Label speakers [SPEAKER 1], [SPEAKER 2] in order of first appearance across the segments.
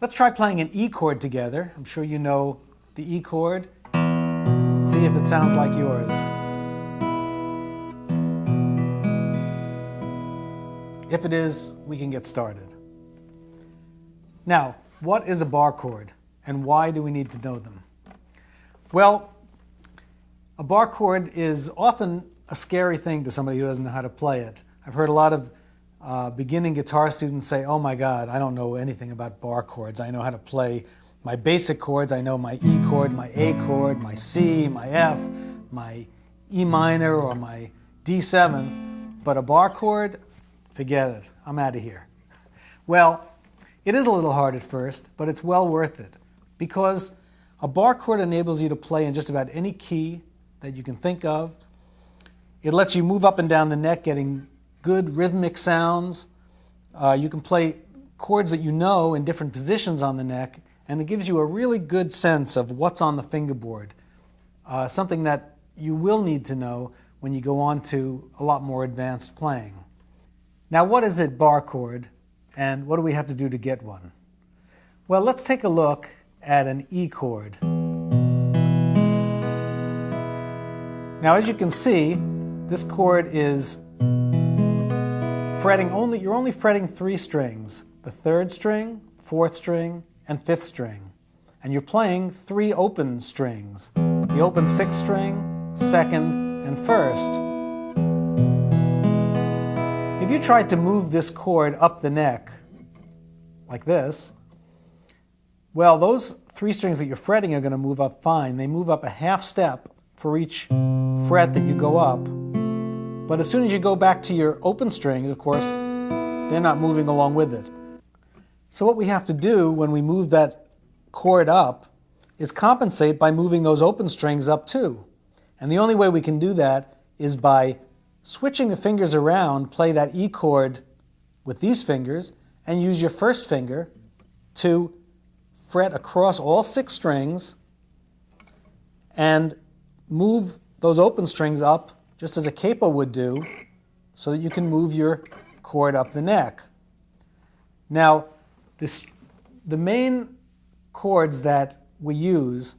[SPEAKER 1] Let's try playing an E chord together. I'm sure you know the E chord. See if it sounds like yours. If it is, we can get started. Now, what is a bar chord and why do we need to know them? Well, a bar chord is often a scary thing to somebody who doesn't know how to play it. I've heard a lot of beginning guitar students say, oh my God, I don't know anything about bar chords. I know how to play my basic chords. I know my E chord, my A chord, my C, my F, my E minor, or my D7. But a bar chord, forget it. I'm out of here. Well, it is a little hard at first, but it's well worth it because a bar chord enables you to play in just about any key that you can think of. It lets you move up and down the neck, getting good rhythmic sounds. You can play chords that you know in different positions on the neck, and it gives you a really good sense of what's on the fingerboard, something that you will need to know when you go on to a lot more advanced playing. Now, what is a bar chord, and what do we have to do to get one? Well, let's take a look at an E chord. Now, as you can see, this chord is you're only fretting 3 strings, the 3rd string, 4th string, and 5th string. And you're playing 3 open strings, the open 6th string, 2nd, and 1st. If you tried to move this chord up the neck, like this, well, those 3 strings that you're fretting are going to move up fine. They move up a half step for each fret that you go up. But as soon as you go back to your open strings, of course, they're not moving along with it. So what we have to do when we move that chord up is compensate by moving those open strings up too. And the only way we can do that is by switching the fingers around, play that E chord with these fingers, and use your first finger to fret across all 6 strings and move those open strings up just as a capo would do, so that you can move your chord up the neck. Now, the main chords that we use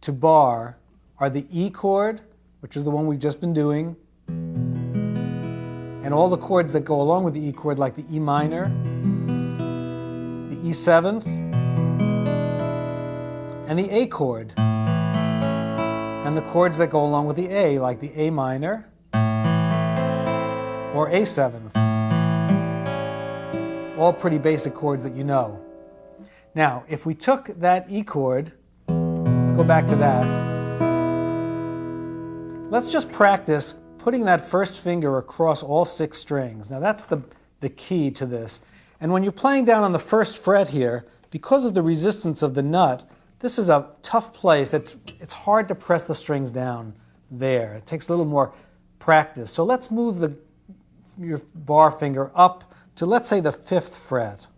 [SPEAKER 1] to bar are the E chord, which is the one we've just been doing, and all the chords that go along with the E chord, like the E minor, the E7th, and the A chord. And the chords that go along with the A, like the A minor or A7th. All pretty basic chords that you know. Now, if we took that E chord, let's go back to that. Let's just practice putting that first finger across all 6 strings. Now, that's the key to this. And when you're playing down on the 1st fret here, because of the resistance of the nut, this is a tough place. It's hard to press the strings down there. It takes a little more practice. So let's move your bar finger up to, let's say, the 5th fret.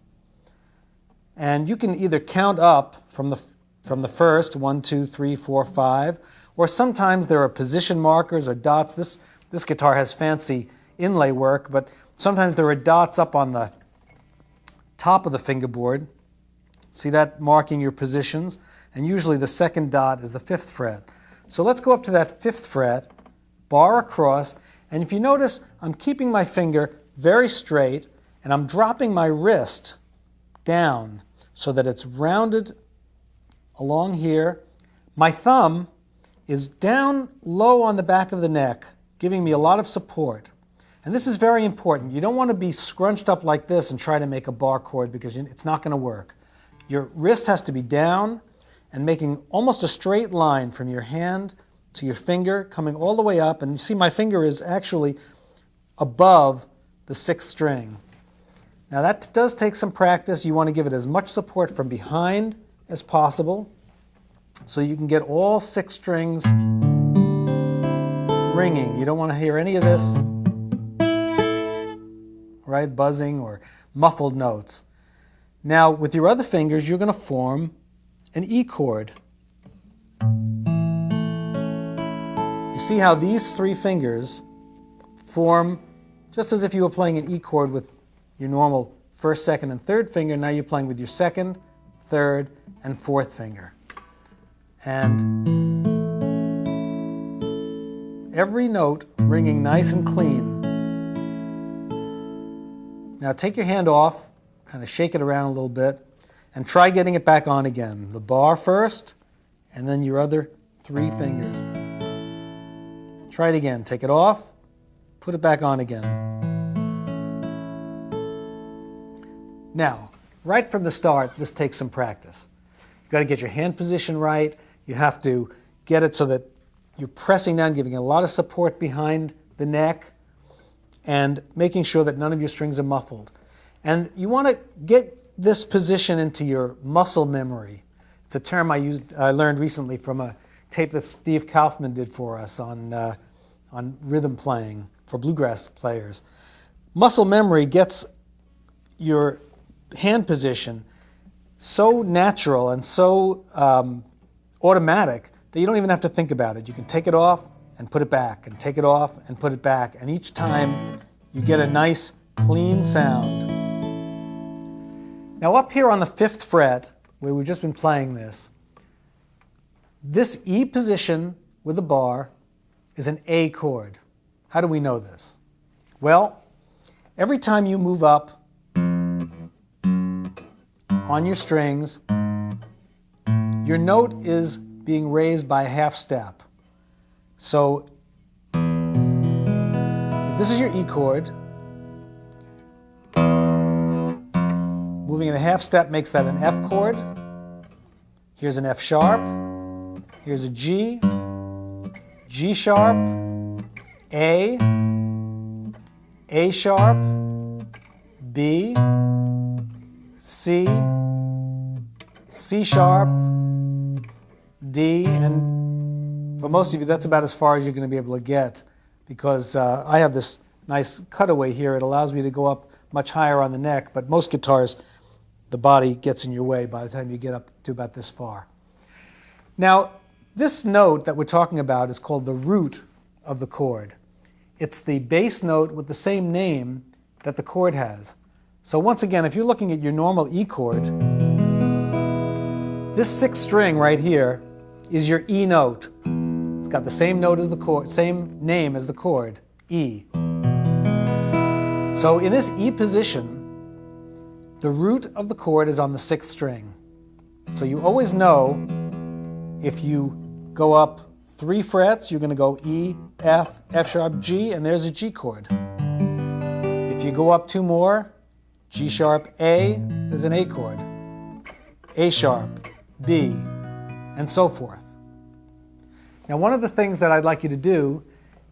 [SPEAKER 1] And you can either count up from the first, 1, 2, 3, 4, 5, or sometimes there are position markers or dots. This guitar has fancy inlay work, but sometimes there are dots up on the top of the fingerboard. See that marking your positions? And usually the 2nd dot is the 5th fret. So let's go up to that 5th fret, bar across, and if you notice, I'm keeping my finger very straight, and I'm dropping my wrist down so that it's rounded along here. My thumb is down low on the back of the neck, giving me a lot of support. And this is very important. You don't want to be scrunched up like this and try to make a bar chord because it's not going to work. Your wrist has to be down and making almost a straight line from your hand to your finger, coming all the way up. And you see my finger is actually above the 6th string. Now that does take some practice. You want to give it as much support from behind as possible so you can get all 6 strings ringing. You don't want to hear any of this, right, buzzing or muffled notes. Now, with your other fingers, you're going to form an E chord. You see how these 3 fingers form just as if you were playing an E chord with your normal 1st, 2nd, and 3rd finger. Now you're playing with your 2nd, third, and fourth finger. And every note ringing nice and clean. Now take your hand off, kind of shake it around a little bit, and try getting it back on again. The bar first, and then your other three fingers. Try it again. Take it off, put it back on again. Now, right from the start, this takes some practice. You've got to get your hand position right. You have to get it so that you're pressing down, giving it a lot of support behind the neck, and making sure that none of your strings are muffled. And you want to get this position into your muscle memory. It's a term I learned recently from a tape that Steve Kaufman did for us on rhythm playing for bluegrass players. Muscle memory gets your hand position so natural and so automatic that you don't even have to think about it. You can take it off and put it back, and take it off and put it back, and each time you get a nice clean sound. Now up here on the 5th fret, where we've just been playing this E position with a bar is an A chord. How do we know this? Well, every time you move up on your strings, your note is being raised by a half step. So if this is your E chord, moving in a half step makes that an F chord. Here's an F sharp. Here's a G, G sharp, A sharp, B, C, C sharp, D, and for most of you that's about as far as you're going to be able to get, because I have this nice cutaway here. It allows me to go up much higher on the neck, but most guitars the body gets in your way by the time you get up to about this far. Now, this note that we're talking about is called the root of the chord. It's the bass note with the same name that the chord has. So once again, if you're looking at your normal E chord, this 6th string right here is your E note. It's got the same note as the chord, same name as the chord, E. So in this E position, the root of the chord is on the 6th string. So you always know if you go up 3 frets, you're going to go E, F, F sharp, G, and there's a G chord. If you go up 2 more, G sharp, A, there's an A chord. A sharp, B, and so forth. Now, one of the things that I'd like you to do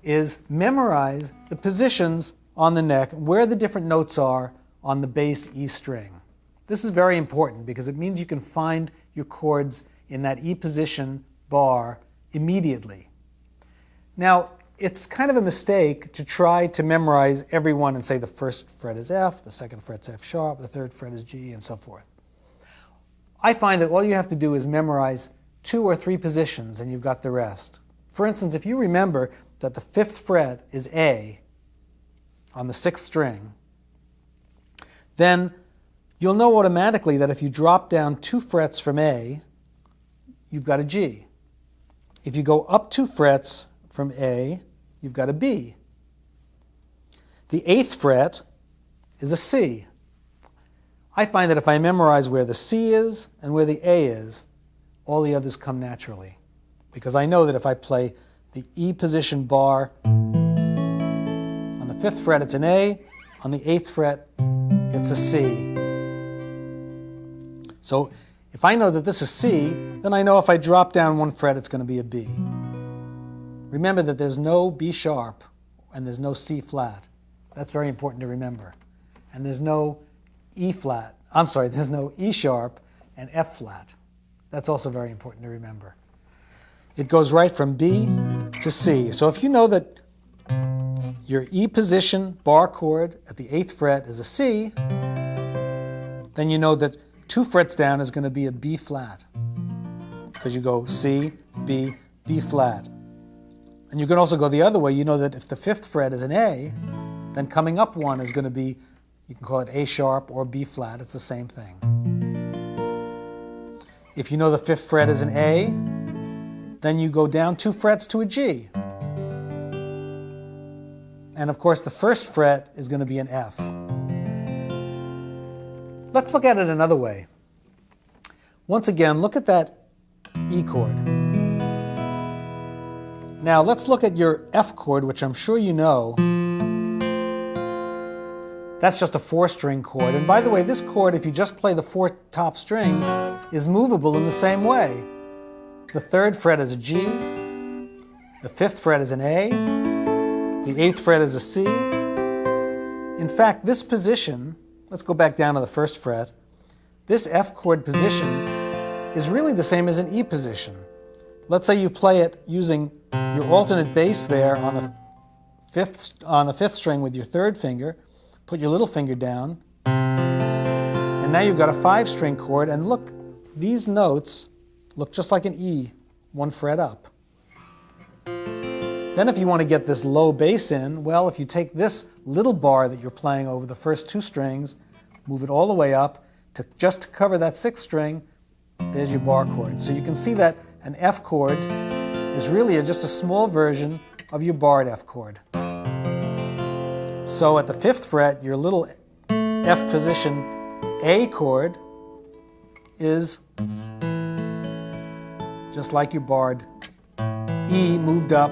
[SPEAKER 1] is memorize the positions on the neck, where the different notes are on the bass E string. This is very important because it means you can find your chords in that E position bar immediately. Now, it's kind of a mistake to try to memorize every one and say the 1st fret is F, the 2nd fret's F sharp, the 3rd fret is G, and so forth. I find that all you have to do is memorize 2 or 3 positions and you've got the rest. For instance, if you remember that the 5th fret is A on the 6th string, then you'll know automatically that if you drop down 2 frets from A, you've got a G. If you go up 2 frets from A, you've got a B. The 8th fret is a C. I find that if I memorize where the C is and where the A is, all the others come naturally. Because I know that if I play the E position bar on the 5th fret, it's an A. On the 8th fret, it's a C. So if I know that this is C, then I know if I drop down 1 fret, it's going to be a B. Remember that there's no B sharp and there's no C flat. That's very important to remember. And there's no E flat. There's no E sharp and F flat. That's also very important to remember. It goes right from B to C. So if you know that your E position bar chord at the 8th fret is a C, then you know that 2 frets down is going to be a B flat, because you go C, B, B flat. And you can also go the other way. You know that if the 5th fret is an A, then coming up 1 is going to be, you can call it A sharp or B flat. It's the same thing. If you know the 5th fret is an A, then you go down 2 frets to a G. And of course the 1st fret is going to be an F. Let's look at it another way. Once again, look at that E chord. Now let's look at your F chord, which I'm sure you know. That's just a 4-string chord. And by the way, this chord, if you just play the 4 top strings, is movable in the same way. The 3rd fret is a G, the 5th fret is an A, the 8th fret is a C. In fact, this position, let's go back down to the 1st fret, this F chord position is really the same as an E position. Let's say you play it using your alternate bass there on the 5th string with your 3rd finger, put your little finger down, and now you've got a 5-string chord, and look, these notes look just like an E, 1 fret up. Then if you want to get this low bass in, well, if you take this little bar that you're playing over the first 2 strings, move it all the way up just to cover that 6th string, there's your bar chord. So you can see that an F chord is really just a small version of your barred F chord. So at the 5th fret, your little F position A chord is just like your barred E moved up,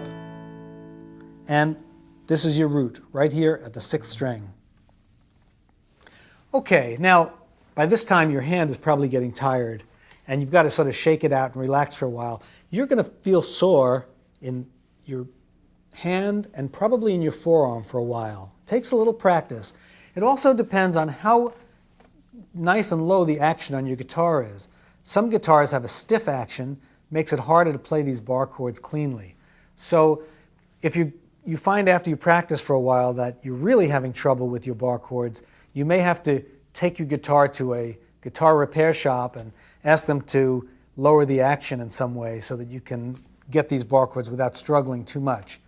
[SPEAKER 1] and this is your root right here at the 6th string. Okay, now by this time your hand is probably getting tired and you've got to sort of shake it out and relax for a while. You're going to feel sore in your hand and probably in your forearm for a while. It takes a little practice. It also depends on how nice and low the action on your guitar is. Some guitars have a stiff action, makes it harder to play these bar chords cleanly. So if you find after you practice for a while that you're really having trouble with your bar chords, you may have to take your guitar to a guitar repair shop and ask them to lower the action in some way so that you can get these bar chords without struggling too much.